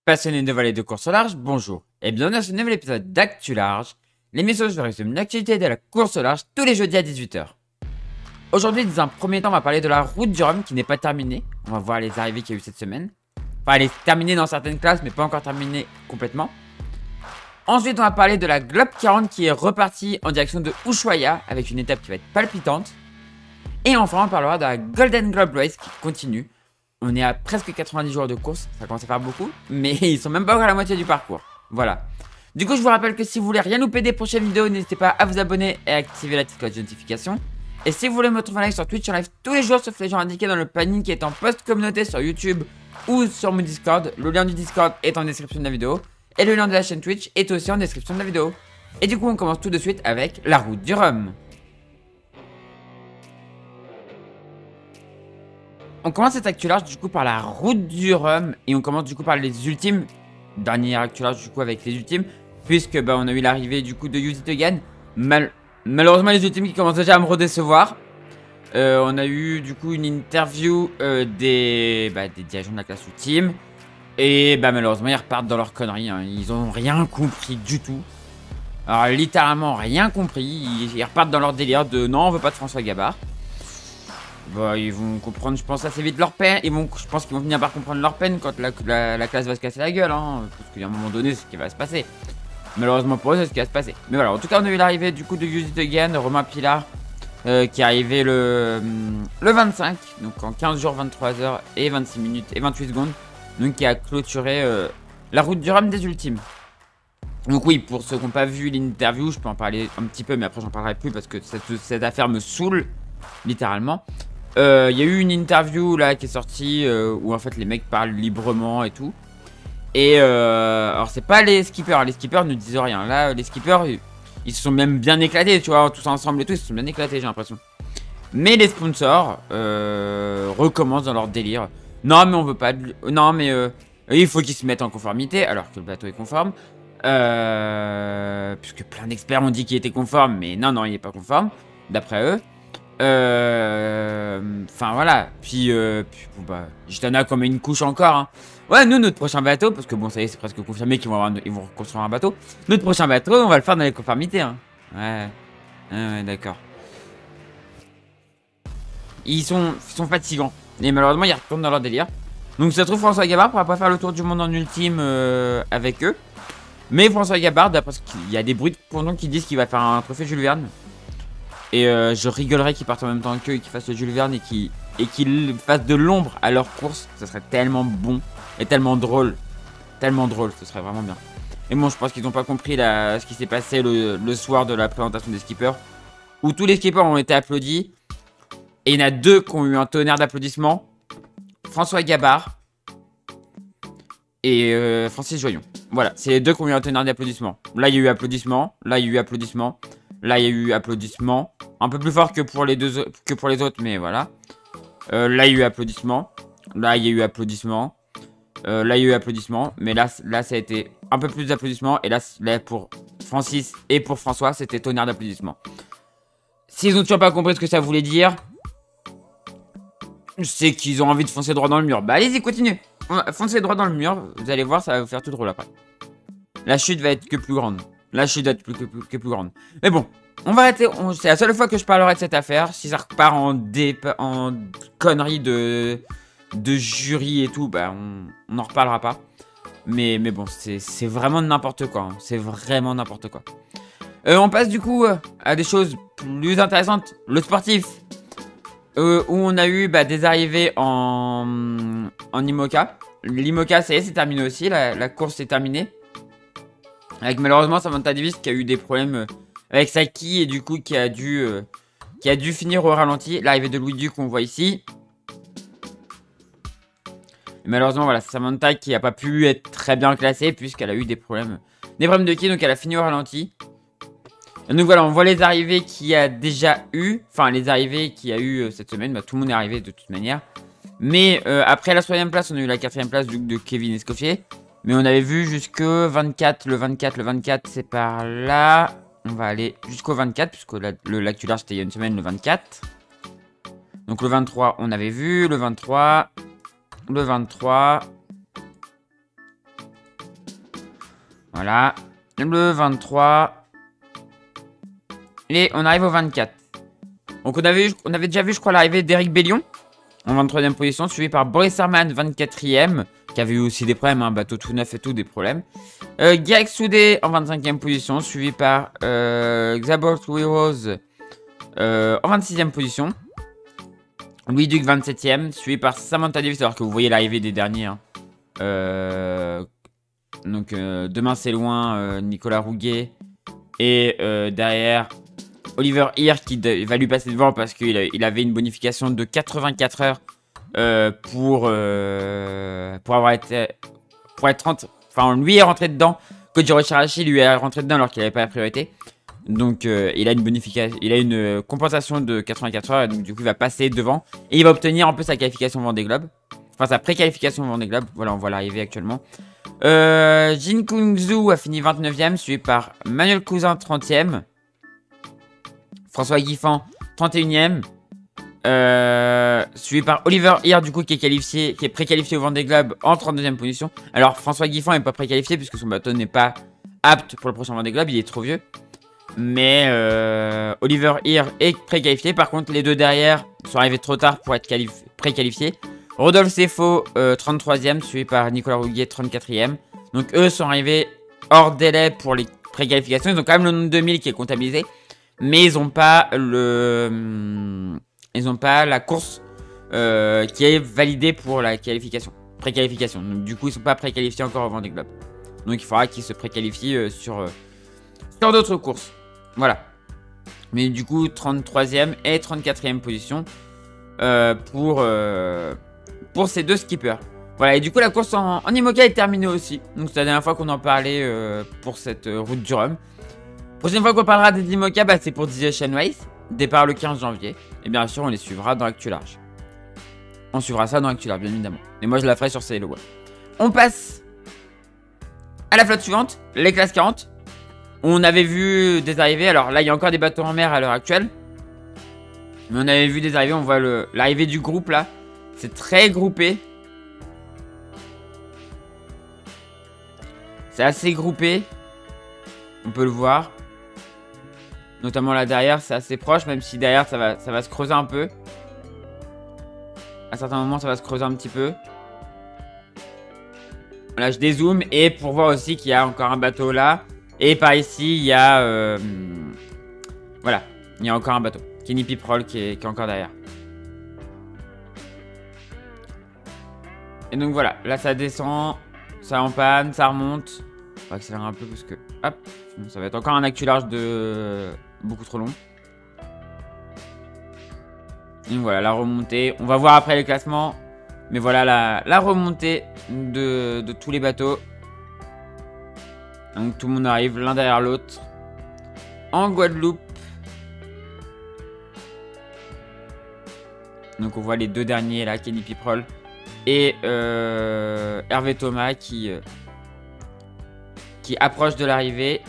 Passionnés de vallée de course au large, bonjour et bienvenue dans ce nouvel épisode d'Actu Large, l'émission où je résume l'actualité de la course au large tous les jeudis à 18 h. Aujourd'hui, dans un premier temps, on va parler de la route du Rhum qui n'est pas terminée. On va voir les arrivées qu'il y a eu cette semaine. Enfin, elle est terminée dans certaines classes, mais pas encore terminée complètement. Ensuite, on va parler de la Globe 40 qui est repartie en direction de Ushuaia avec une étape qui va être palpitante. Et enfin, on parlera de la Golden Globe Race qui continue. On est à presque 90 jours de course, ça commence à faire beaucoup, mais ils sont même pas encore à la moitié du parcours. Voilà. Du coup, je vous rappelle que si vous voulez rien louper des prochaines vidéos, n'hésitez pas à vous abonner et à activer la petite cloche de notification. Et si vous voulez me retrouver en live sur Twitch, en live tous les jours, sauf les jours indiqués dans le planning qui est en post communauté sur YouTube ou sur mon Discord. Le lien du Discord est en description de la vidéo. Et le lien de la chaîne Twitch est aussi en description de la vidéo. Et du coup, on commence tout de suite avec la route du Rhum. On commence cette actu large du coup par la route du Rhum et on commence du coup par les ultimes. Dernière actu large du coup avec les ultimes, puisque on a eu l'arrivée du coup de Use It Again. Malheureusement les ultimes qui commencent déjà à me redécevoir. On a eu du coup une interview des dirigeants de la classe ultime. Et malheureusement ils repartent dans leur conneries, hein. Ils ont rien compris du tout. Alors littéralement rien compris. Ils repartent dans leur délire de non on veut pas de François Gabard. Ils vont comprendre, je pense, assez vite leur peine. Je pense qu'ils vont finir par comprendre leur peine quand la classe va se casser la gueule. Hein, parce qu'il y a un moment donné, c'est ce qui va se passer. Malheureusement pour eux, c'est ce qui va se passer. Mais voilà, en tout cas, on a eu l'arrivée du coup de Use It Again, Romain Pilar, qui est arrivé le 25. Donc en 15 jours, 23 h et 26 minutes et 28 secondes. Donc qui a clôturé la route du Rhum des ultimes. Donc oui, pour ceux qui n'ont pas vu l'interview, je peux en parler un petit peu, mais après j'en parlerai plus parce que cette affaire me saoule, littéralement. Il y a eu une interview là qui est sortie où en fait les mecs parlent librement et tout. Et alors c'est pas les skippers ne disent rien. Là les skippers ils se sont même bien éclatés, tu vois, tous ensemble et tout, ils se sont bien éclatés j'ai l'impression. Mais les sponsors recommencent dans leur délire. Non mais on veut pas de... Non mais il faut qu'ils se mettent en conformité alors que le bateau est conforme. Puisque plein d'experts ont dit qu'il était conforme, mais non il est pas conforme, d'après eux. Enfin voilà, puis Gitana comme une couche encore hein. Ouais, nous notre prochain bateau, parce que bon ça y est c'est presque confirmé qu'ils vont reconstruire un bateau. Notre prochain bateau on va le faire dans les conformités hein. Ouais d'accord. Ils sont fatigants. Et malheureusement ils retournent dans leur délire. Donc ça se trouve François Gabard pourra pas faire le tour du monde en ultime avec eux. Mais François Gabard, d'après ce qu'il y a des bruits de qui disent qu'il va faire un trophée Jules Verne. Et je rigolerais qu'ils partent en même temps qu'eux et qu'ils fassent le Jules Verne et qu'ils fassent de l'ombre à leur course. Ce serait tellement bon et tellement drôle. Tellement drôle, ce serait vraiment bien. Et bon, je pense qu'ils n'ont pas compris ce qui s'est passé le soir de la présentation des skippers. Où tous les skippers ont été applaudis. Et il y en a deux qui ont eu un tonnerre d'applaudissements. François Gabard et Francis Joyon. Voilà, c'est les deux qui ont eu un tonnerre d'applaudissements. Là, il y a eu applaudissements. Là, il y a eu applaudissements. Là, il y a eu applaudissements. Un peu plus fort que pour les autres, mais voilà. Là, il y a eu applaudissements. Là, il y a eu applaudissements. Là, il y a eu applaudissements. Mais là, ça a été un peu plus d'applaudissements. Et là, pour Francis et pour François, c'était tonnerre d'applaudissements. S'ils n'ont toujours pas compris ce que ça voulait dire, c'est qu'ils ont envie de foncer droit dans le mur. Bah, allez-y, continuez. Foncez droit dans le mur. Vous allez voir, ça va vous faire tout drôle après. La chute va être que plus grande. La chute va être que plus grande. Mais bon, on va arrêter. C'est la seule fois que je parlerai de cette affaire. Si ça repart en conneries de jury et tout, on n'en reparlera pas. Mais bon, c'est vraiment n'importe quoi. Hein. C'est vraiment n'importe quoi. On passe du coup à des choses plus intéressantes. Le sportif. Où on a eu des arrivées en IMOCA. L'IMOCA, ça y est, c'est terminé aussi. La course est terminée. Avec malheureusement Samantha Davis qui a eu des problèmes avec sa quille et du coup qui a dû finir au ralenti. L'arrivée de Louis Duc qu'on voit ici. Et malheureusement voilà, Samantha qui n'a pas pu être très bien classée puisqu'elle a eu des problèmes de quille, donc elle a fini au ralenti. Et donc voilà, on voit les arrivées qu'il y a déjà eu. Enfin les arrivées qu'il y a eu cette semaine. Tout le monde est arrivé de toute manière. Mais après la 3ème place, on a eu la 4ème place de Kevin Escoffier. Mais on avait vu jusque 24, le 24 c'est par là. On va aller jusqu'au 24, puisque l'actu large c'était il y a une semaine, le 24. Donc le 23, on avait vu, le 23, Voilà. Le 23. Et on arrive au 24. Donc on avait déjà vu, je crois, l'arrivée d'Eric Bellion en 23e position, suivi par Boris Herman, 24e, qui avait eu aussi des problèmes, un bateau tout neuf et tout, des problèmes. Guy Soudé en 25e position, suivi par Xabor Rose en 26e position. Louis Duc, 27e, suivi par Samantha Davis, alors que vous voyez l'arrivée des derniers. Hein. Donc demain c'est loin, Nicolas Rouguet. Et derrière, Oliver Heer qui va lui passer devant parce qu'il avait une bonification de 84 heures pour être 30. Enfin, lui est rentré dedans. Kojiro Shirashi lui est rentré dedans alors qu'il n'avait pas la priorité. Donc il a une bonification, il a une compensation de 84 heures et donc du coup il va passer devant et il va obtenir un peu sa qualification Vendée Globe. Enfin sa pré-qualification Vendée Globe. Voilà, on voit l'arrivée actuellement. Jin Kung-Zu a fini 29e, suivi par Manuel Cousin 30e. François Guiffan 31e. Suivi par Oliver Heer du coup qui est pré-qualifié au Vendée Globe en 32e position. Alors François Guiffan n'est pas pré-qualifié puisque son bateau n'est pas apte pour le prochain Vendée Globe, il est trop vieux. Mais Oliver Heer est pré-qualifié. Par contre les deux derrière sont arrivés trop tard pour être pré-qualifiés. Rodolphe Sefo 33e, suivi par Nicolas Rouguet 34e. Donc eux sont arrivés hors délai pour les pré-qualifications. Ils ont quand même le nombre de 1000 qui est comptabilisé. Mais ils n'ont pas la course qui est validée pour la qualification. Pré-qualification. Donc du coup ils ne sont pas pré-qualifiés encore au Vendée Globe. Donc il faudra qu'ils se pré-qualifient sur d'autres courses. Voilà. Mais du coup 33e et 34e position pour ces deux skippers. Voilà, et du coup la course en IMOCA est terminée aussi. Donc c'est la dernière fois qu'on en parlait pour cette route du Rhum. Prochaine fois qu'on parlera des IMOCA, c'est pour DJ Race. Départ le 15 janvier. Et bien sûr on les suivra dans Actu Large. On suivra ça dans Actu Large bien évidemment. Et moi je la ferai sur Sail Away. On passe à la flotte suivante, les classes 40. On avait vu des arrivées. Alors là il y a encore des bateaux en mer à l'heure actuelle. Mais on avait vu des arrivées. On voit l'arrivée du groupe là. C'est très groupé. C'est assez groupé. On peut le voir. Notamment là derrière, c'est assez proche. Même si derrière, ça va se creuser un peu. À certains moments, ça va se creuser un petit peu. Là, je dézoome. Et pour voir aussi qu'il y a encore un bateau là. Et par ici, il y a... voilà. Il y a encore un bateau. Kenny Piprol qui est encore derrière. Et donc voilà, là ça descend, ça empanne, ça remonte. On va accélérer un peu parce que, hop, ça va être encore un Actu Large de beaucoup trop long. Et donc voilà, la remontée. On va voir après les classements. Mais voilà la remontée de tous les bateaux. Donc tout le monde arrive l'un derrière l'autre. En Guadeloupe. Donc on voit les deux derniers là, Kenny Piprol et Hervé Thomas qui approche de l'arrivée.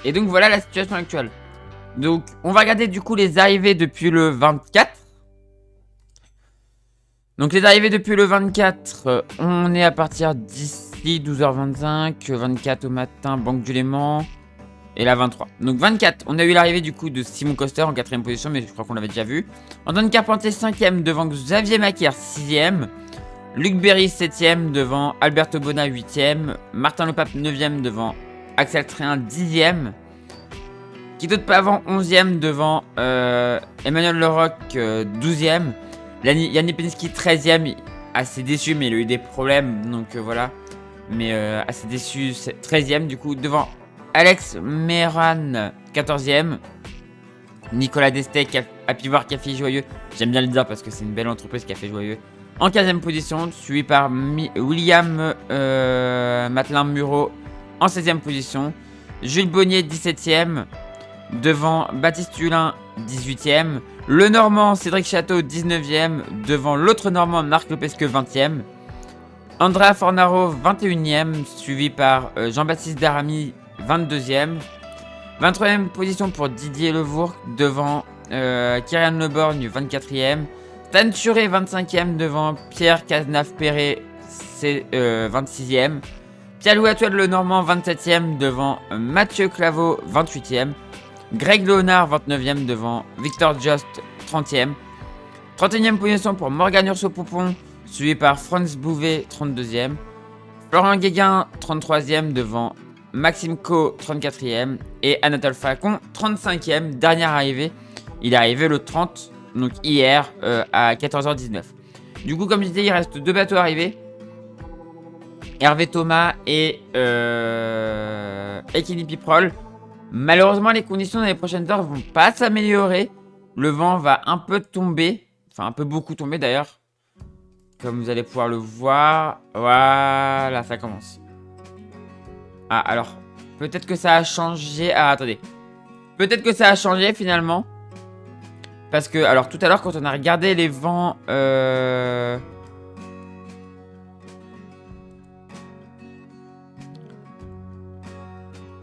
Et donc voilà la situation actuelle. Donc on va regarder du coup les arrivées depuis le 24. Donc les arrivées depuis le 24, on est à partir d'ici 12h25, 24 au matin, Banque du Léman, et la 23. Donc 24, on a eu l'arrivée du coup de Simon Coster en 4ème position, mais je crois qu'on l'avait déjà vu. Antoine Carpentier 5ème devant Xavier Macaire 6ème. Luc Berry 7ème devant Alberto Bona 8ème. Martin Lepape 9ème devant Axel Tréhin 10ème. Quito de Pavant 11ème devant Emmanuel Leroc 12ème. Yannick Penski 13ème, assez déçu mais il a eu des problèmes donc voilà. Mais assez déçu, 13ème du coup devant Alex Meran 14ème. Nicolas Destec, Happy War Café Joyeux, j'aime bien le dire parce que c'est une belle entreprise Café Joyeux. En 15ème position, suivi par William Matelin Muro en 16ème position. Jules Bonnier 17ème. Devant Baptiste Hulin 18ème. Le Normand Cédric Château 19ème. Devant l'autre Normand Marc Lopesque 20ème. Andrea Fornaro 21ème. Suivi par Jean-Baptiste Daramy 22ème. 23e position pour Didier Levourc devant Kyrian Leborgne, 24e. Stan Turé, 25e devant Pierre Cazenave-Perret, 26e. Pierre-Louis Atoile-Lenormand, 27e devant Mathieu Claveau, 28e. Greg Léonard, 29e devant Victor Just, 30e. 31e position pour Morgan Urso-Poupon, suivi par Franz Bouvet, 32e. Florent Guéguin, 33e devant Maxime Co, 34e. Et Anatole Facon, 35e, dernière arrivée. Il est arrivé le 30, donc hier, à 14h19. Du coup, comme je disais, il reste 2 bateaux arrivés. Hervé Thomas et Kenny Piprol. Malheureusement, les conditions dans les prochaines heures vont pas s'améliorer. Le vent va un peu tomber. Enfin, un peu beaucoup tomber d'ailleurs. Comme vous allez pouvoir le voir. Voilà, ça commence. Ah, alors. Peut-être que ça a changé. Ah, attendez. Peut-être que ça a changé finalement. Parce que, alors tout à l'heure, quand on a regardé les vents...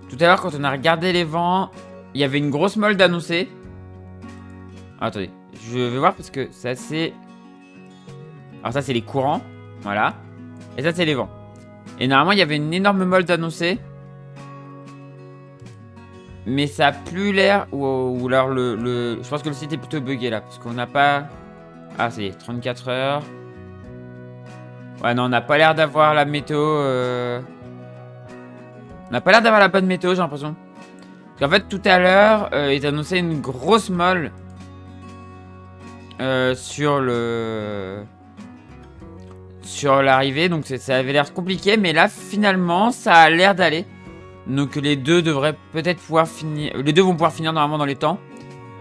Tout à l'heure, quand on a regardé les vents, il y avait une grosse molle d'annoncer. Ah, attendez, je vais voir parce que c'est assez... Alors ça, c'est les courants, voilà. Et ça, c'est les vents. Et normalement, il y avait une énorme molle d'annoncer. Mais ça a plus l'air... Ou alors je pense que le site est plutôt bugué là. Parce qu'on n'a pas... Ah, c'est 34 heures. Ouais, non, on n'a pas l'air d'avoir la météo... On n'a pas l'air d'avoir la bonne météo, j'ai l'impression. Parce qu'en fait, tout à l'heure, ils annonçaient une grosse molle sur l'arrivée. Donc ça avait l'air compliqué. Mais là, finalement, ça a l'air d'aller. Donc les deux devraient peut-être pouvoir finir. Les deux vont pouvoir finir normalement dans les temps.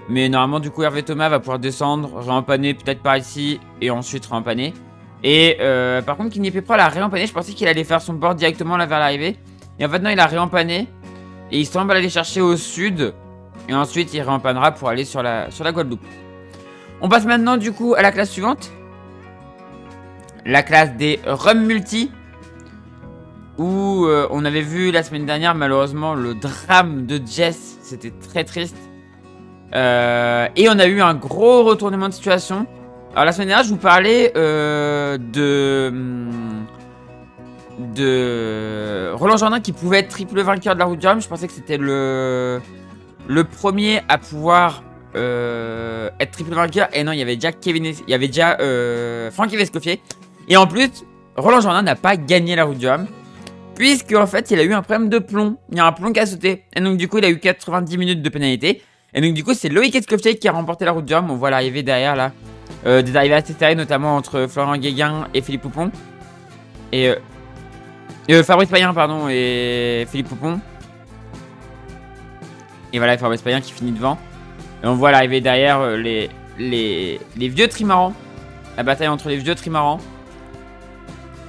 Mais normalement, du coup, Hervé Thomas va pouvoir descendre, réempanner peut-être par ici. Et ensuite réempanner. Et par contre, Kenny Piprol a réempanné. Je pensais qu'il allait faire son board directement là vers l'arrivée. Et en fait, non, il a réempanné. Et il semble aller chercher au sud. Et ensuite, il réempannera pour aller sur la Guadeloupe. On passe maintenant, du coup, à la classe suivante. La classe des Rum Multi. Où on avait vu la semaine dernière, malheureusement, le drame de Jess. C'était très triste. Et on a eu un gros retournement de situation. Alors, la semaine dernière, je vous parlais de Roland Jourdain qui pouvait être triple vainqueur de la route du Rhum. Je pensais que c'était le premier à pouvoir être triple vainqueur. Et non, il y avait déjà Francky Vescoffier. Et en plus, Roland Jourdain n'a pas gagné la route du Rhum. Puisque en fait, il a eu un problème de plomb. Il y a un plomb qui a sauté. Et donc du coup, il a eu 90 minutes de pénalité. Et donc du coup, c'est Loïc Vescoffier qui a remporté la route du Rhum. On voit l'arrivée derrière là. Des arrivées assez serrées, notamment entre Florent Guéguin et Philippe Poupon. Et... Fabrice Payen, pardon, et Philippe Poupon. Et voilà, Fabrice Payen qui finit devant. Et on voit l'arrivée derrière les vieux trimarans. La bataille entre les vieux trimarans.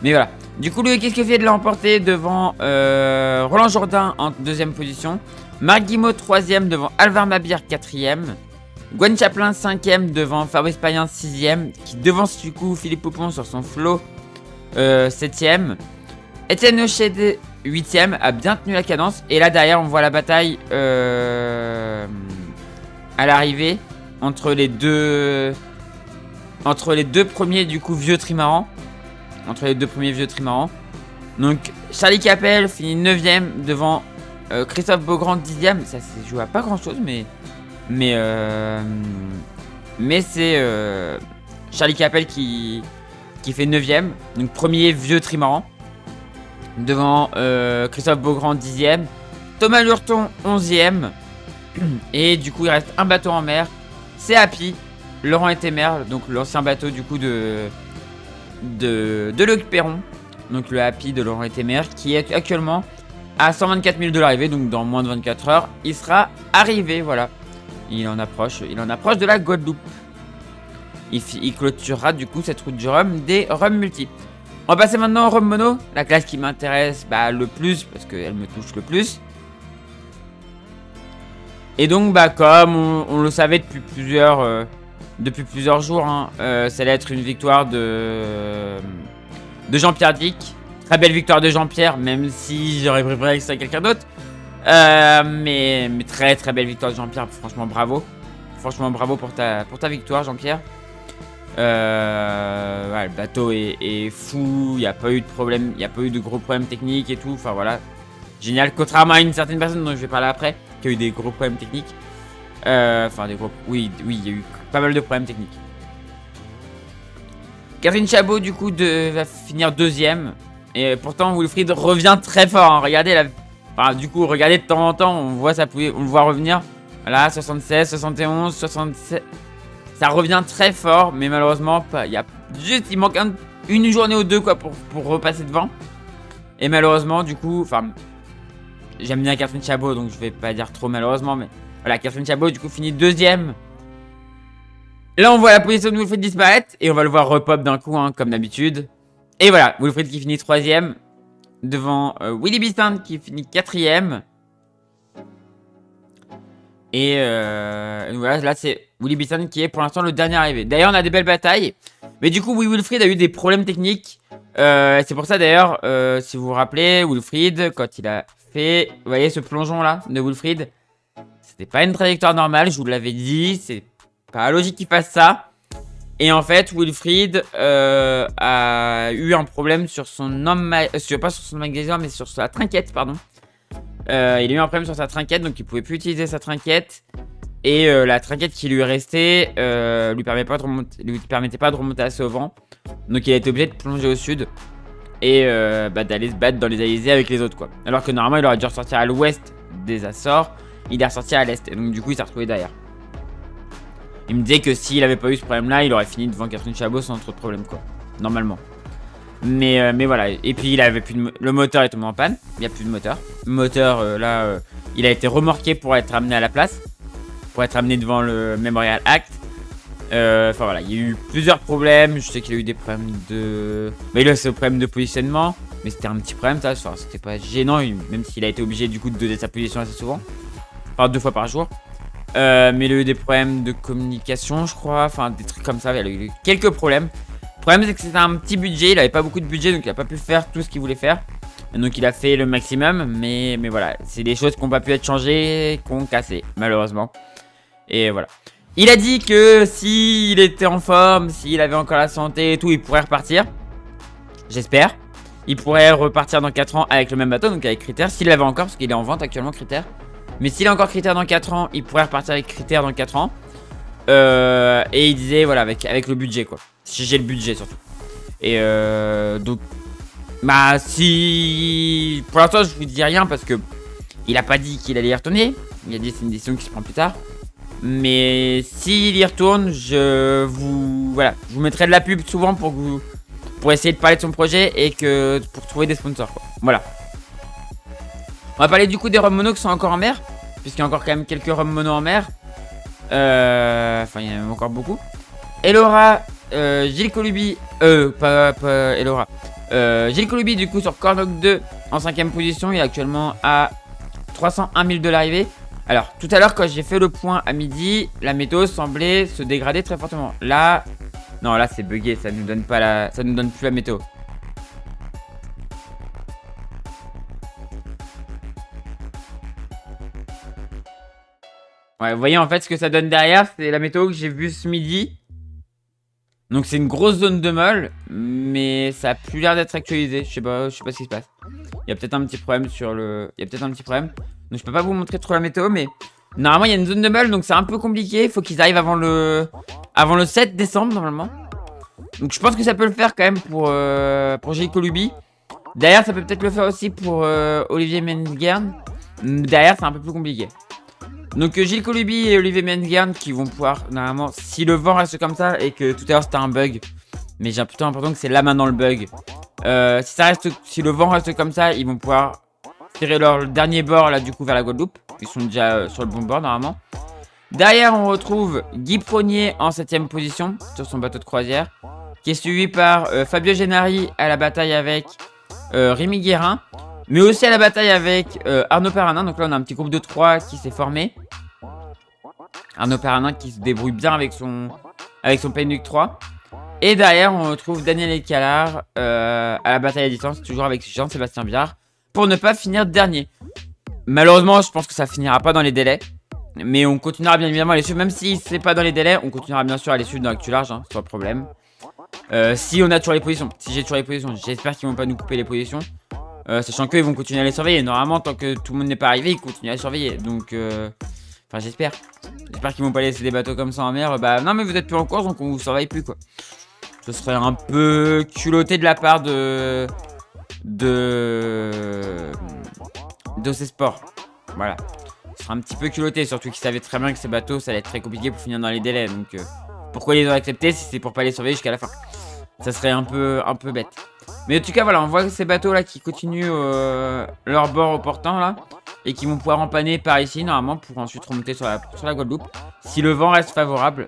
Mais voilà. Du coup, Loïc Escoffier de l'a emporté devant Roland Jourdain en 2e position. Marc Guimot 3e devant Alvar Mabir 4e. Gwen Chaplin 5e devant Fabrice Payen 6e. Qui devance du coup Philippe Poupon sur son flot 7e. Etienne Hochet 8e a bien tenu la cadence. Et là derrière on voit la bataille à l'arrivée entre les deux premiers du coup vieux trimarans. Donc Charlie Capel finit 9e devant Christophe Beaugrand 10e. Ça se joue à pas grand chose mais c'est Charlie Capel qui fait 9e. Donc premier vieux trimaran. Devant Christophe Beaugrand 10e. Thomas Lurton 11e. Et du coup il reste un bateau en mer. C'est Happy, Laurent Etemer, donc l'ancien bateau du coup de Loïc Perron. Donc le Happy de Laurent Etemer qui est actuellement à 124 000 de l'arrivée. Donc dans moins de 24 heures il sera arrivé, voilà. Il en approche de la Guadeloupe. Il clôturera du coup cette route du Rhum des Rum Multi. On va passer maintenant au Rhum Mono, la classe qui m'intéresse le plus, parce qu'elle me touche le plus. Et donc, comme on le savait depuis plusieurs jours, hein, ça allait être une victoire de Jean-Pierre Dick. Très belle victoire de Jean-Pierre, même si j'aurais préféré que ce soit quelqu'un d'autre. Mais très très belle victoire de Jean-Pierre, franchement bravo. Franchement bravo pour ta victoire Jean-Pierre. Ouais, le bateau est fou, il n'y a pas eu de problème, il n'y a pas eu de gros problèmes techniques et tout, enfin voilà. Génial, contrairement à une certaine personne dont je vais parler après, qui a eu des gros problèmes techniques. Enfin des gros... Oui, il y a eu pas mal de problèmes techniques. Catherine Chabot du coup va finir deuxième. Et pourtant Wilfried revient très fort, hein. Regardez la... Enfin, du coup, regardez de temps en temps, on voit on le voit revenir. Voilà, 76, 71, 67. Ça revient très fort, mais malheureusement, pas. Il manque une journée ou deux quoi pour repasser devant. Et malheureusement, du coup, enfin, j'aime bien Catherine Chabot, donc je vais pas dire trop malheureusement, mais voilà, Catherine Chabot du coup finit deuxième. Là, on voit la position de Wilfried disparaître et on va le voir repop d'un coup, hein, comme d'habitude. Et voilà, Wilfried qui finit troisième. Devant Willy Bistan qui finit quatrième. Et voilà, là c'est Willy Bistan qui est pour l'instant le dernier arrivé. D'ailleurs, on a des belles batailles. Mais du coup, Wilfried a eu des problèmes techniques. C'est pour ça d'ailleurs, si vous vous rappelez, Wilfried, quand il a fait, vous voyez ce plongeon là de Wilfried, c'était pas une trajectoire normale, je vous l'avais dit. C'est pas logique qu'il fasse ça. Et en fait, Wilfried a eu un problème sur son pas sur son magnésium, mais sur sa trinquette, pardon. Il a eu un problème sur sa trinquette, donc il pouvait plus utiliser sa trinquette. Et la trinquette qui lui est restée lui permettait pas de remonter assez au vent. Donc il a été obligé de plonger au sud et d'aller se battre dans les alizés avec les autres, quoi. Alors que normalement, il aurait dû ressortir à l'ouest des Açores. Il est ressorti à l'est, et donc du coup, il s'est retrouvé derrière. Il me disait que s'il avait pas eu ce problème là, il aurait fini devant Catherine Chabot sans trop de problème, quoi. Normalement. Mais voilà. Et puis il avait plus de le moteur est tombé en panne. Il n'y a plus de moteur. Le moteur là, il a été remorqué pour être amené à la place. Pour être amené devant le Memorial Act. Enfin voilà, il y a eu plusieurs problèmes. Je sais qu'il a eu des problèmes de... Mais là c'est un problème de positionnement. Mais c'était un petit problème ça. Enfin, c'était pas gênant. Même s'il a été obligé du coup de donner sa position assez souvent. Enfin 2 fois par jour. Mais il a eu des problèmes de communication, je crois. Enfin, des trucs comme ça. Il a eu quelques problèmes. Le problème, c'est que c'était un petit budget. Il avait pas beaucoup de budget, donc il a pas pu faire tout ce qu'il voulait faire. Donc il a fait le maximum. Mais voilà, c'est des choses qui n'ont pas pu être changées, qui ont cassé, malheureusement. Et voilà. Il a dit que s'il était en forme, s'il avait encore la santé et tout, il pourrait repartir. J'espère. Il pourrait repartir dans 4 ans avec le même bateau, donc avec Critère. S'il l'avait encore, parce qu'il est en vente actuellement, Critère. Mais s'il a encore Critère dans 4 ans, il pourrait repartir avec Critère dans 4 ans. Et il disait, voilà, avec le budget, quoi. Si j'ai le budget, surtout. Et donc, bah, si... Pour l'instant, je vous dis rien parce que il a pas dit qu'il allait y retourner. Il a dit c'est une décision qui se prend plus tard. Mais s'il y retourne, je vous mettrai de la pub souvent pour essayer de parler de son projet et pour trouver des sponsors, quoi. Voilà. On va parler du coup des Rum Mono qui sont encore en mer. Puisqu'il y a encore quand même quelques Rum Mono en mer. Enfin, il y en a même encore beaucoup. Elora, Gilles Colubi. Pas Elora. Gilles Colubi, du coup, sur Cornock 2 en 5ème position. Il est actuellement à 301 000 de l'arrivée. Alors, tout à l'heure, quand j'ai fait le point à midi, la météo semblait se dégrader très fortement. Là, non, là, c'est bugué. Ça nous donne pas ça nous donne plus la météo. Ouais, vous voyez en fait ce que ça donne derrière, c'est la météo que j'ai vue ce midi. Donc c'est une grosse zone de molle, mais ça a plus l'air d'être actualisé. Je sais pas ce qui se passe. Il y a peut-être un petit problème sur le... Il y a peut-être un petit problème. Donc je peux pas vous montrer trop la météo, mais normalement il y a une zone de molle, donc c'est un peu compliqué. Il faut qu'ils arrivent avant le 7 décembre normalement. Donc je pense que ça peut le faire quand même pour Gilles Colubi. Derrière ça peut peut-être le faire aussi pour Olivier Menzgern. Derrière c'est un peu plus compliqué. Donc Gilles Colubi et Olivier Menzgern qui vont pouvoir, normalement, si le vent reste comme ça et que tout à l'heure c'était un bug, mais j'ai plutôt l'impression que c'est là maintenant le bug. Si le vent reste comme ça, ils vont pouvoir tirer leur dernier bord là du coup vers la Guadeloupe. Ils sont déjà sur le bon bord normalement. Derrière on retrouve Guy Pronier en 7ème position sur son bateau de croisière, qui est suivi par Fabio Gennari à la bataille avec Rémi Guérin. Mais aussi à la bataille avec Arnaud Perranin. Donc là on a un petit groupe de 3 qui s'est formé. Arnaud Perranin qui se débrouille bien avec son Penduc 3. Et derrière on retrouve Daniel Escalard à la bataille à distance. Toujours avec Jean-Sébastien Biard. Pour ne pas finir dernier. Malheureusement, je pense que ça finira pas dans les délais. Mais on continuera bien évidemment à les suivre. Même si c'est pas dans les délais, on continuera bien sûr à les suivre dans Actu Large, hein, c'est pas de problème. Si on a toujours les positions, si j'ai toujours les positions, j'espère qu'ils vont pas nous couper les positions. Sachant qu'ils vont continuer à les surveiller. Normalement, tant que tout le monde n'est pas arrivé, ils continuent à les surveiller. Donc, enfin, j'espère. J'espère qu'ils vont pas laisser des bateaux comme ça en mer. Bah, non, mais vous êtes plus en course, donc on vous surveille plus, quoi. Ce serait un peu culotté de la part de ces sports. Voilà. Ce serait un petit peu culotté, surtout qu'ils savaient très bien que ces bateaux, ça allait être très compliqué pour finir dans les délais. Donc, pourquoi ils ont accepté si c'est pour pas les surveiller jusqu'à la fin? Ça serait un peu bête. Mais en tout cas, voilà, on voit ces bateaux là qui continuent leur bord au portant là. Et qui vont pouvoir empanner par ici normalement pour ensuite remonter sur la Guadeloupe. Si le vent reste favorable.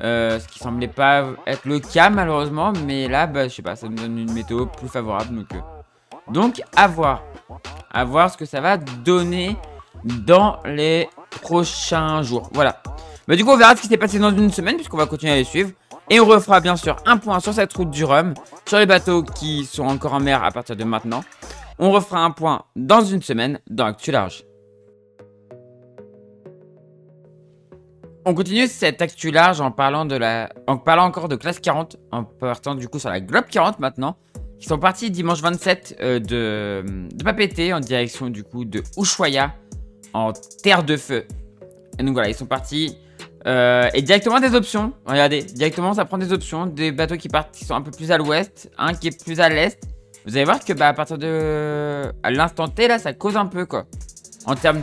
Ce qui semblait pas être le cas malheureusement. Mais là, bah, je sais pas, ça nous donne une météo plus favorable. Donc à voir. À voir ce que ça va donner dans les prochains jours. Voilà. Bah, du coup, on verra ce qui s'est passé dans une semaine puisqu'on va continuer à les suivre. Et on refera bien sûr un point sur cette route du rhum, sur les bateaux qui sont encore en mer à partir de maintenant. On refera un point dans une semaine dans Actu Large. On continue cette Actu Large en parlant encore de classe 40, en partant du coup sur la Globe 40 maintenant, qui sont partis dimanche 27 de Papeete en direction du coup de Ushuaia en terre de feu. Et donc voilà, ils sont partis. Et directement des options. Regardez, directement ça prend des options. Des bateaux qui partent, qui sont un peu plus à l'ouest. Un qui est plus à l'est. Vous allez voir que bah, à partir de... à l'instant T là, ça cause un peu quoi. En termes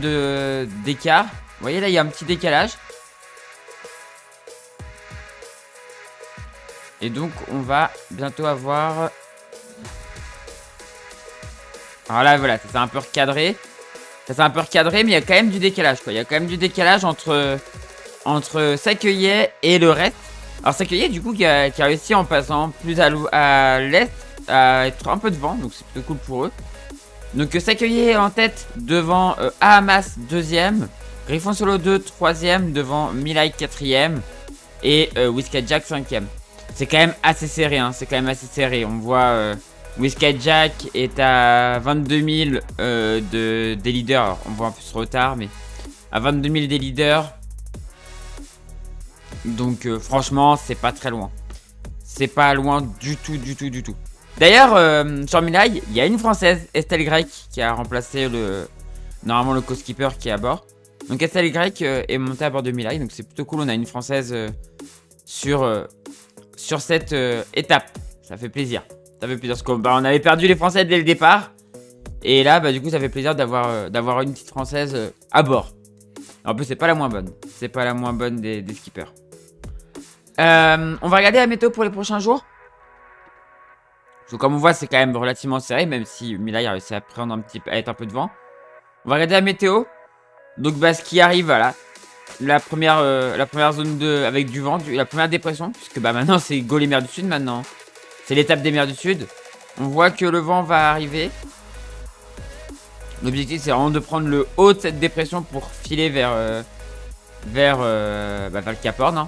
d'écart. Vous voyez là, il y a un petit décalage. Et donc on va bientôt avoir... Alors là voilà, ça s'est un peu recadré. Ça s'est un peu recadré, mais il y a quand même du décalage quoi. Il y a quand même du décalage entre Saqueillet et le reste. Alors Saqueillet du coup qui a réussi en passant plus à l'est à être un peu devant, donc c'est plutôt cool pour eux. Donc Saqueillet en tête devant Ahamas 2ème, Griffon Solo 2 3ème devant Milai 4ème et Whiskey Jack 5ème. C'est quand même assez serré, hein, c'est quand même assez serré. On voit Whiskey Jack est à 22 000 des leaders. Alors, on voit un peu ce retard, mais à 22 000 des leaders. Donc franchement, c'est pas très loin. C'est pas loin du tout, du tout, du tout. D'ailleurs, sur Milai, il y a une française, Estelle Grec, qui a remplacé normalement le co-skipper qui est à bord. Donc Estelle Grec est montée à bord de Milai, donc c'est plutôt cool. On a une française sur cette étape. Ça fait plaisir. Ça fait plaisir parce qu'on avait perdu les Français dès le départ. Et là, bah, du coup, ça fait plaisir d'avoir une petite française à bord. En plus, c'est pas la moins bonne. C'est pas la moins bonne des skippers. On va regarder la météo pour les prochains jours. Donc, comme on voit, c'est quand même relativement serré, même si Milai a réussi à prendre à être un peu devant. On va regarder la météo. Donc, bah, ce qui arrive, voilà. La première zone avec du vent, la première dépression. Puisque bah, maintenant, c'est go les mers du Sud maintenant. C'est l'étape des mers du Sud. On voit que le vent va arriver. L'objectif, c'est vraiment de prendre le haut de cette dépression pour filer vers le Cap Horn. Hein.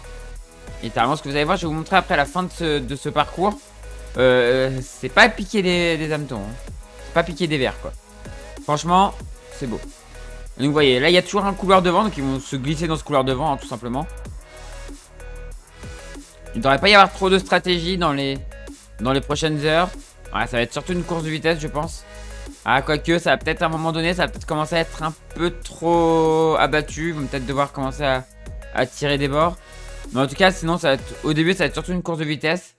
Et littéralement, ce que vous allez voir, je vais vous montrer après la fin de ce parcours. C'est pas piquer des hameçons. Hein. C'est pas piquer des verres, quoi. Franchement, c'est beau. Donc, vous voyez, là, il y a toujours un couloir de vent. Donc, ils vont se glisser dans ce couloir de vent, hein, tout simplement. Il ne devrait pas y avoir trop de stratégie dans les prochaines heures. Ouais, ça va être surtout une course de vitesse, je pense. Ah, quoique, ça va peut-être à un moment donné, ça va peut-être commencer à être un peu trop abattu. Ils vont peut-être devoir commencer à tirer des bords. Mais en tout cas, sinon, au début, ça va être surtout une course de vitesse.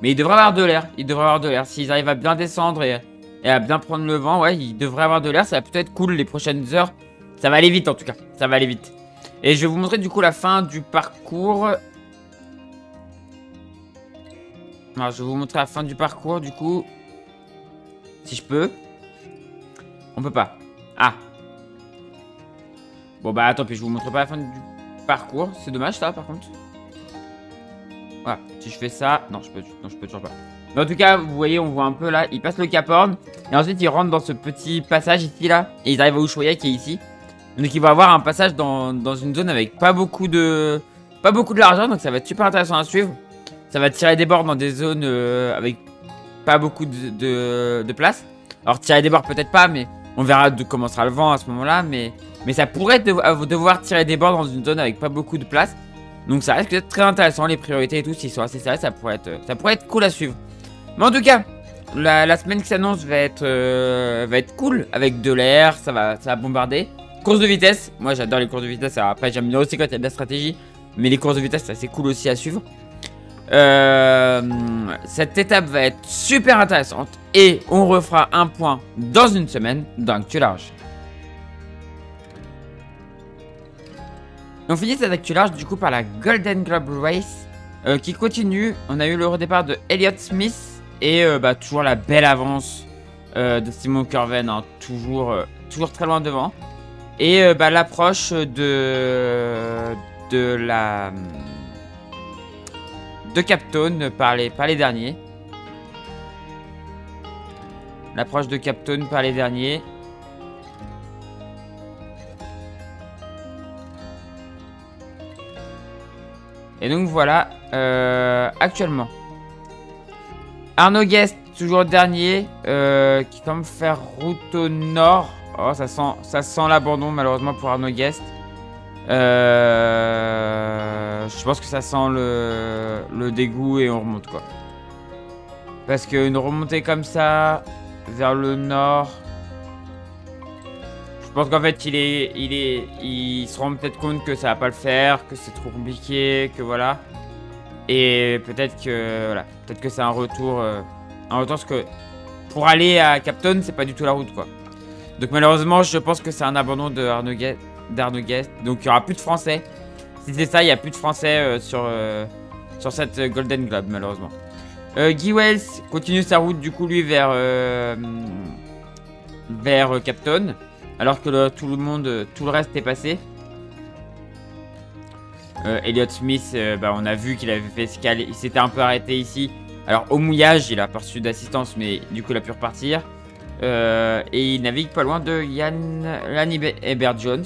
Mais il devrait avoir de l'air. Il devrait avoir de l'air. S'ils arrivent à bien descendre et à bien prendre le vent, ouais, il devrait avoir de l'air. Ça va peut-être être cool les prochaines heures. Ça va aller vite, en tout cas. Ça va aller vite. Et je vais vous montrer, du coup, la fin du parcours. Alors, je vais vous montrer la fin du parcours, du coup. Si je peux. On peut pas. Ah. Bon, bah, tant pis, je vous montre pas la fin du parcours. C'est dommage, ça, par contre. Voilà. Si je fais ça... Non, je peux toujours pas. Mais en tout cas, vous voyez, on voit un peu, là. Ils passent le Cap Horn. Et ensuite, ils rentrent dans ce petit passage ici, là. Et ils arrivent à Ushuaia, qui est ici. Donc, ils vont avoir un passage dans une zone avec pas beaucoup de largeur. Donc, ça va être super intéressant à suivre. Ça va tirer des bords dans des zones avec pas beaucoup de place. Alors tirer des bords peut-être pas, mais On verra de comment sera le vent à ce moment-là, mais ça pourrait devoir tirer des bords dans une zone avec pas beaucoup de place. Donc ça risque d'être très intéressant, les priorités et tout, s'ils sont assez serrés, ça pourrait être cool à suivre. Mais en tout cas, la semaine qui s'annonce va être cool, avec de l'air, ça va bombarder. Course de vitesse, moi j'adore les courses de vitesse, alors après j'aime bien aussi quand il y a de la stratégie, mais les courses de vitesse c'est assez cool aussi à suivre. Cette étape va être super intéressante et on refera un point dans une semaine dans Actu Large. On finit cette Actu Large du coup par la Golden Globe Race qui continue. On a eu le redépart de Elliott Smith et toujours la belle avance de Simon Curven, hein, toujours très loin devant. Et l'approche de Captone par les derniers. L'approche de Captone par les derniers. Et donc voilà, actuellement. Arnaud Guest, toujours dernier, qui semble faire route au nord. Oh, ça sent l'abandon malheureusement pour Arnaud Guest. Je pense que ça sent le dégoût et on remonte quoi. Parce qu'une remontée comme ça, vers le nord... Je pense qu'en fait il se rend peut-être compte que ça va pas le faire, que c'est trop compliqué, que voilà. Et peut-être que c'est un retour parce que pour aller à Captone c'est pas du tout la route quoi. Donc malheureusement je pense que c'est un abandon d'Arnaud Guest. Donc il y aura plus de français. Si c'est ça, il y a plus de français sur cette Golden Globe malheureusement. Guy Wells continue sa route du coup lui vers Captone. Alors que tout le reste est passé. Elliott Smith, on a vu qu'il avait fait escale. Il s'était un peu arrêté ici. Alors au mouillage, il a pas reçu d'assistance, mais du coup il a pu repartir. Et il navigue pas loin de Yann Ebert Jones.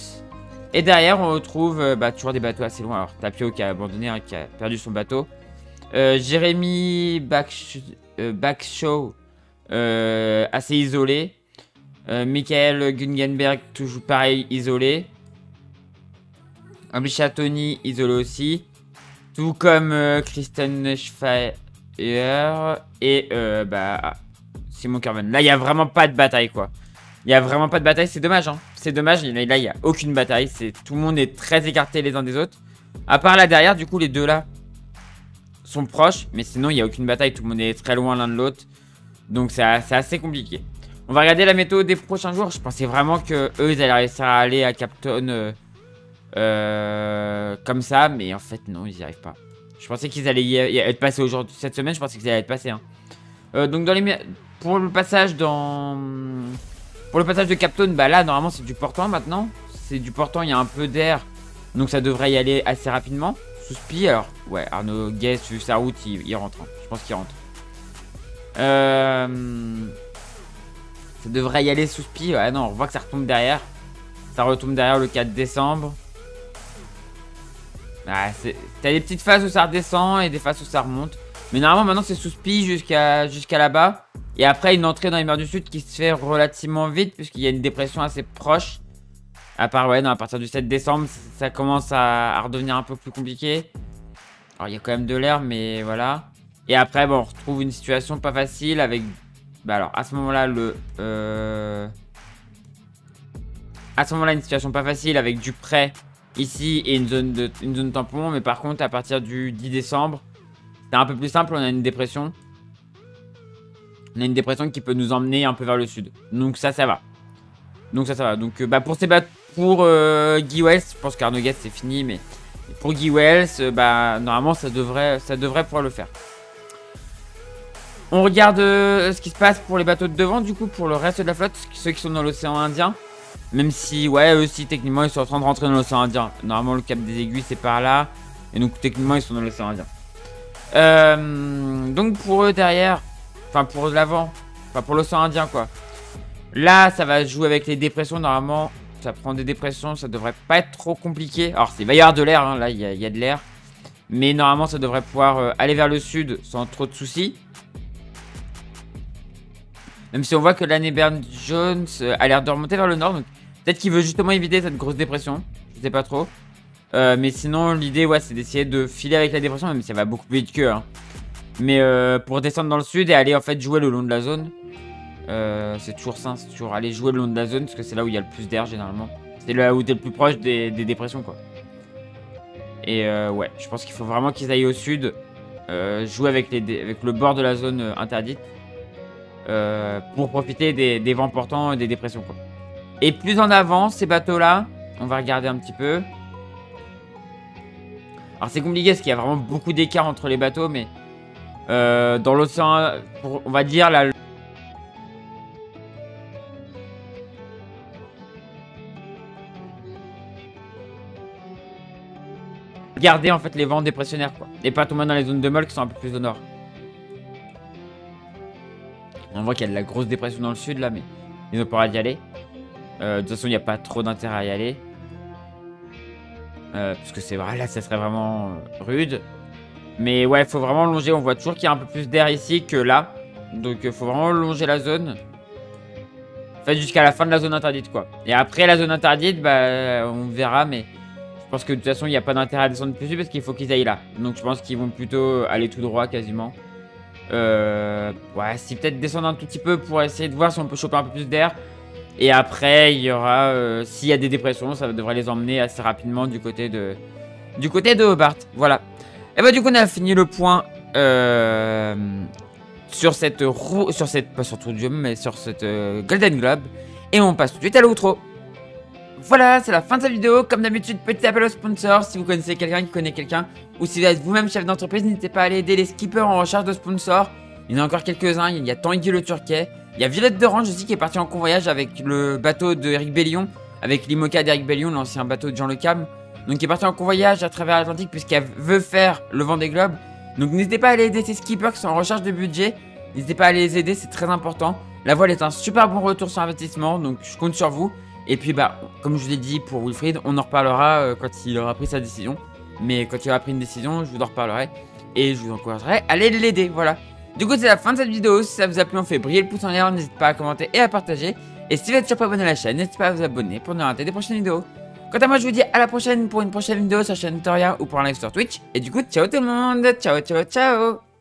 Et derrière, on retrouve toujours des bateaux assez loin. Alors Tapio qui a abandonné, hein, qui a perdu son bateau. Jérémy Backshaw, assez isolé. Michael Gungenberg, toujours pareil, isolé. Abisha Tony, isolé aussi. Tout comme Kristen Schfeier et Simon Curven. Là, il n'y a vraiment pas de bataille, quoi. Il n'y a vraiment pas de bataille, c'est dommage, hein. C'est dommage, là, il n'y a aucune bataille. Tout le monde est très écarté les uns des autres. À part là derrière, du coup, les deux là sont proches. Mais sinon, il n'y a aucune bataille, tout le monde est très loin l'un de l'autre. Donc, c'est assez compliqué. On va regarder la météo des prochains jours. Je pensais vraiment que eux ils allaient réussir à aller à Captone comme ça. Mais en fait, non, ils n'y arrivent pas. Je pensais qu'ils allaient être passés aujourd'hui. Cette semaine, je pensais qu'ils allaient être passés. Hein. Donc, pour le passage de Captone, là, normalement, c'est du portant maintenant. C'est du portant, il y a un peu d'air. Donc, ça devrait y aller assez rapidement. Sous spi, alors, ouais, Arnaud Guest, vu sa route, il rentre. Hein. Je pense qu'il rentre. Ça devrait y aller sous spi. Ouais, non, on voit que ça retombe derrière. Ça retombe derrière le 4 décembre. Ah, t'as des petites phases où ça redescend et des phases où ça remonte. Mais normalement, maintenant, c'est sous spi jusqu'à là-bas. Et après, une entrée dans les mers du Sud qui se fait relativement vite, puisqu'il y a une dépression assez proche. À part, ouais, non, à partir du 7 décembre, ça commence à redevenir un peu plus compliqué. Alors, il y a quand même de l'air, mais voilà. Et après, bon, on retrouve une situation pas facile avec... alors, à ce moment-là, une situation pas facile avec du prêt ici et une zone tampon. Mais par contre, à partir du 10 décembre, c'est un peu plus simple. On a une dépression. On a une dépression qui peut nous emmener un peu vers le sud. Donc ça va. Donc pour Guy Wells, je pense qu'Arnaud Guest c'est fini. Mais pour Guy Wells, normalement, ça devrait pouvoir le faire. On regarde ce qui se passe pour les bateaux de devant, du coup, pour le reste de la flotte, ceux qui sont dans l'océan Indien. Même si, ouais, eux aussi, techniquement, ils sont en train de rentrer dans l'océan Indien. Normalement, le cap des Aiguilles, c'est par là. Et donc, techniquement, ils sont dans l'océan Indien. Donc, pour eux, derrière, enfin, pour l'avant, enfin, pour l'océan Indien, quoi. Là, ça va jouer avec les dépressions, normalement. Ça prend des dépressions, ça devrait pas être trop compliqué. Alors, il va y avoir de l'air, hein, là, il y a de l'air. Mais normalement, ça devrait pouvoir aller vers le sud sans trop de soucis. Même si on voit que l'année Burne Jones a l'air de remonter vers le nord. Donc peut-être qu'il veut justement éviter cette grosse dépression. Je sais pas trop. Mais sinon, l'idée, ouais, c'est d'essayer de filer avec la dépression, même si ça va beaucoup plus vite qu'eux. Hein. Mais pour descendre dans le sud et aller en fait jouer le long de la zone. C'est toujours ça, c'est toujours aller jouer le long de la zone parce que c'est là où il y a le plus d'air généralement. C'est là où t'es le plus proche des dépressions quoi. Et ouais, je pense qu'il faut vraiment qu'ils aillent au sud, jouer avec le bord de la zone interdite pour profiter des vents portants et des dépressions quoi. Et plus en avant, ces bateaux là, on va regarder un petit peu. Alors c'est compliqué parce qu'il y a vraiment beaucoup d'écart entre les bateaux, mais dans l'océan, on va dire là. Garder en fait les vents dépressionnaires quoi. Et pas tomber dans les zones de molle qui sont un peu plus au nord. On voit qu'il y a de la grosse dépression dans le sud là, mais ils ont pas d'y aller. De toute façon, il n'y a pas trop d'intérêt à y aller. Parce que c'est vrai, là ça serait vraiment rude. Mais ouais, il faut vraiment longer. On voit toujours qu'il y a un peu plus d'air ici que là. Donc il faut vraiment longer la zone. En fait, jusqu'à la fin de la zone interdite quoi. Et après la zone interdite, bah on verra, mais je pense que de toute façon, il n'y a pas d'intérêt à descendre plus vite parce qu'il faut qu'ils aillent là. Donc je pense qu'ils vont plutôt aller tout droit quasiment. Ouais, si peut-être descendre un tout petit peu pour essayer de voir si on peut choper un peu plus d'air. Et après, il y aura, s'il y a des dépressions, ça devrait les emmener assez rapidement du côté de Hobart. Voilà. Et bah du coup, on a fini le point sur cette pas sur Tour du Homme, mais sur cette Golden Globe. Et on passe tout de suite à l'outro. Voilà, c'est la fin de cette vidéo. Comme d'habitude, petit appel aux sponsors. Si vous connaissez quelqu'un qui connaît quelqu'un, ou si vous êtes vous-même chef d'entreprise, n'hésitez pas à aller aider les skippers en recherche de sponsors. Il y en a encore quelques-uns. Il y a Tanguy le Turquet. Il y a Violette de Range aussi qui est partie en convoyage avec le bateau de Eric Bellion, avec l'Imoca d'Eric Bellion, l'ancien bateau de Jean Le Cam. Donc qui est partie en convoyage à travers l'Atlantique puisqu'elle veut faire le Vendée Globe. Donc n'hésitez pas à aller aider ces skippers qui sont en recherche de budget. N'hésitez pas à les aider, c'est très important. La voile est un super bon retour sur investissement, donc je compte sur vous. Et puis bah, comme je vous l'ai dit pour Wilfried, on en reparlera quand il aura pris sa décision. Mais quand il aura pris une décision, je vous en reparlerai. Et je vous encouragerai à aller l'aider, voilà. Du coup, c'est la fin de cette vidéo. Si ça vous a plu, on fait briller le pouce en l'air. N'hésitez pas à commenter et à partager. Et si vous êtes toujours pas abonné à la chaîne, n'hésitez pas à vous abonner pour ne rater des prochaines vidéos. Quant à moi, je vous dis à la prochaine pour une prochaine vidéo sur la chaîne Toria ou pour un live sur Twitch. Et du coup, ciao tout le monde. Ciao, ciao, ciao.